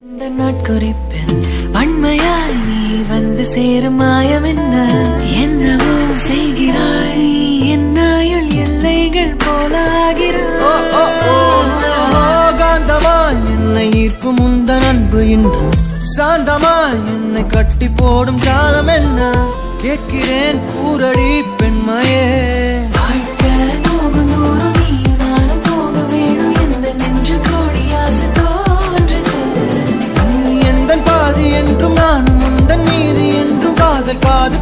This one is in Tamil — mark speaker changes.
Speaker 1: இந்த நாட்குறிப்பில் வன்மையாய் நீ வந்து சேரும் மாயம் என்னவோ செய்கிறாய் நீ என்னாயுள் எல்லைகள் போலாகிறாய்.
Speaker 2: காந்தமாய் என்னை ஈர்க்கும் உந்தன் அன்பு இன்று சாந்தமாய் என்னை கட்டி போடும் காலம் என்ன கேட்கிறேன் கூரடி பெண்மையே. என்றும் நானும் உந்தன் மீது என்றும் காதல் காது